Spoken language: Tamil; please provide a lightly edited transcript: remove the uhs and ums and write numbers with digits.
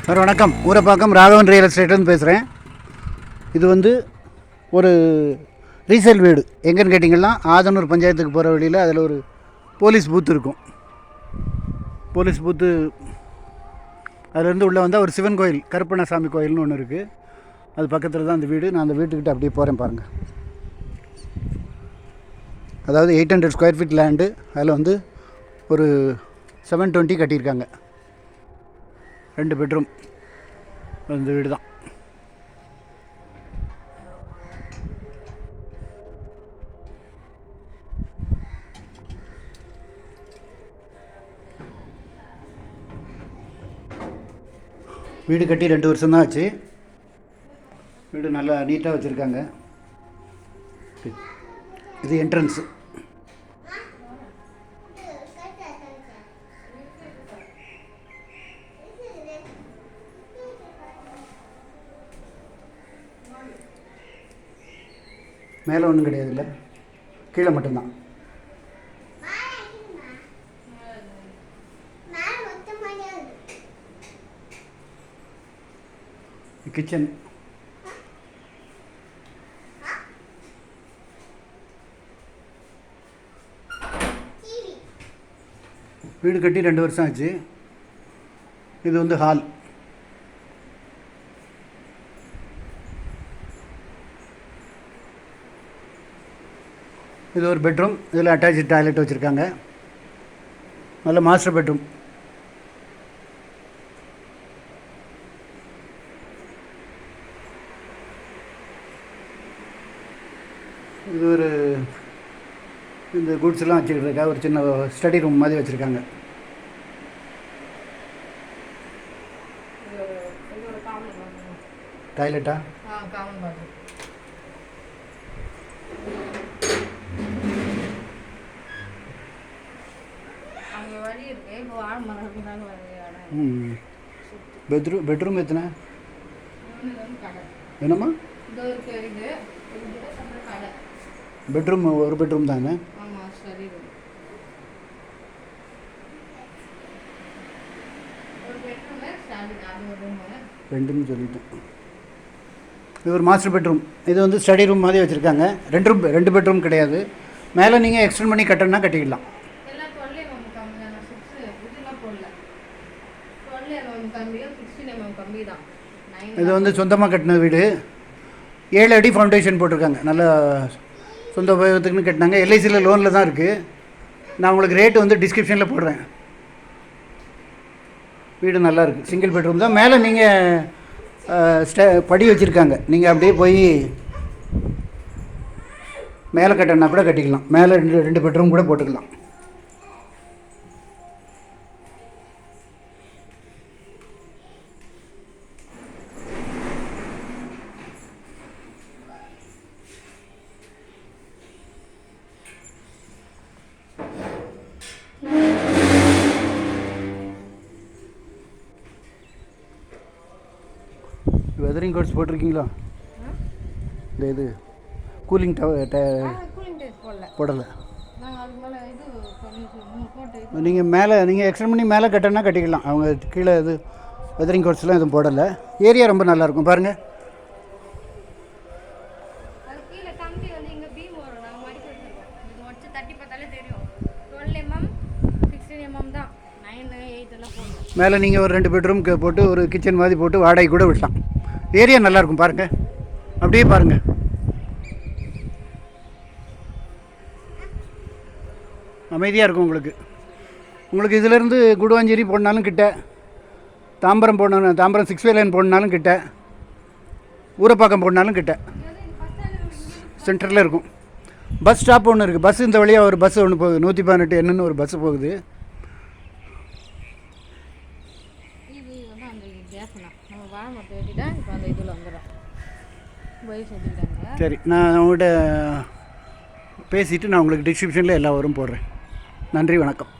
சார் வணக்கம். ஊரப்பாக்கம் ராகவன் ரியல் எஸ்டேட்லேருந்து பேசுகிறேன். இது வந்து ஒரு ரீசேல் வீடு. எங்கேன்னு கேட்டிங்கன்னா ஆதனூர் பஞ்சாயத்துக்கு போகிற வழியில் அதில் ஒரு போலீஸ் பூத்து இருக்கும். போலீஸ் பூத்து அதுலேருந்து உள்ளே வந்தால் ஒரு சிவன் கோயில், கருப்பண்ணசாமி கோயில்னு ஒன்று இருக்குது. அது பக்கத்தில் தான் அந்த வீடு. நான் அந்த வீட்டுக்கிட்ட அப்படியே போகிறேன் பாருங்கள். அதாவது 800 ஸ்கொயர் ஃபீட் லேண்டு. அதில் வந்து ஒரு 720 கட்டியிருக்காங்க. 2 பெட்ரூம் அந்த வீடு தான். வீடு கட்டி 2 வருஷம் தான் ஆச்சு. வீடு நல்லா நீட்டாக வச்சுருக்காங்க. இது என்ட்ரன்ஸு. மேலே ஒன்றும் கிடையாது, இல்லை கீழே மட்டும்தான். கிச்சன். வீடு கட்டி 2 வருஷம் ஆச்சு. இது வந்து ஹால். இது ஒரு பெட்ரூம். இதில் அட்டாச்சு டாய்லெட் வச்சுருக்காங்க. நல்ல மாஸ்டர் பெட்ரூம். இது ஒரு இந்த குட்ஸ்லாம் வச்சுருக்கா ஒரு சின்ன ஸ்டடி ரூம் மாதிரி வச்சுருக்காங்க. டாய்லெட்டா? பெட்ரூம் எத்தனை? என்னம்மா? பெட்ரூம் ஒரு பெட்ரூம் தானே? ரெண்டுன்னு சொல்லிட்டேன். இது ஒரு மாஸ்டர் பெட்ரூம். இது வந்து ஸ்டடி ரூம் மாதிரி வச்சுருக்காங்க. 2 பெட்ரூம் கிடையாது. மேலே நீங்கள் எக்ஸ்டெண்ட் பண்ணி கட்டணும்னா கட்டிக்கலாம். இது வந்து சொந்தமாக கட்டின வீடு. 7 அடி ஃபவுண்டேஷன் போட்டிருக்காங்க. நல்லா சொந்த உபயோகத்துக்குன்னு கட்டினாங்க. எல்ஐசியில் லோனில் தான் இருக்குது. நான் உங்களுக்கு ரேட்டு வந்து டிஸ்கிரிப்ஷனில் போடுறேன். வீடு நல்லா இருக்குது. சிங்கிள் பெட்ரூம் தான். மேலே நீங்கள் படி வச்சுருக்காங்க. நீங்கள் அப்படியே போய் மேலே கட்டினா கூட கட்டிக்கலாம். மேலே 2 பெட்ரூம் கூட போட்டுக்கலாம். வெதரிங் கோட்ஸ் போட்டிருக்கீங்களா? இந்த இது கூலிங் போடலை. நீங்கள் மேலே நீங்கள் எக்ஸ்டெண்ட் பண்ணி மேலே கட்டினா கட்டிக்கலாம். அவங்க கீழே இது வெதரிங் கோட்ஸ்லாம் எதுவும் போடலை. ஏரியா ரொம்ப நல்லாயிருக்கும் பாருங்கள். மேலே நீங்கள் ஒரு 2 பெட்ரூம் போட்டு ஒரு கிச்சன் மாதிரி போட்டு வாடகை கூட விடலாம். ஏரியா நல்லாயிருக்கும் பாருங்கள். அப்படியே பாருங்கள். அமைதியாக இருக்கும் உங்களுக்கு இதிலேருந்து குடுவாஞ்சேரி போனாலும் கிட்ட, தாம்பரம் 6 லைன் போனாலும் கிட்ட, ஊரப்பாக்கம் போனாலும் கிட்ட, சென்டரில் இருக்கும். பஸ் ஸ்டாப் ஒன்று இருக்குது. பஸ் இந்த வழியாக ஒரு பஸ் ஒன்று போகுது. 118 என்னன்னு ஒரு பஸ்ஸு போகுது. சரி, நான் உங்கள்கிட்ட பேசிவிட்டு நான் உங்களுக்கு டிஸ்கிரிப்ஷனில் எல்லா வரும் போடுறேன். நன்றி, வணக்கம்.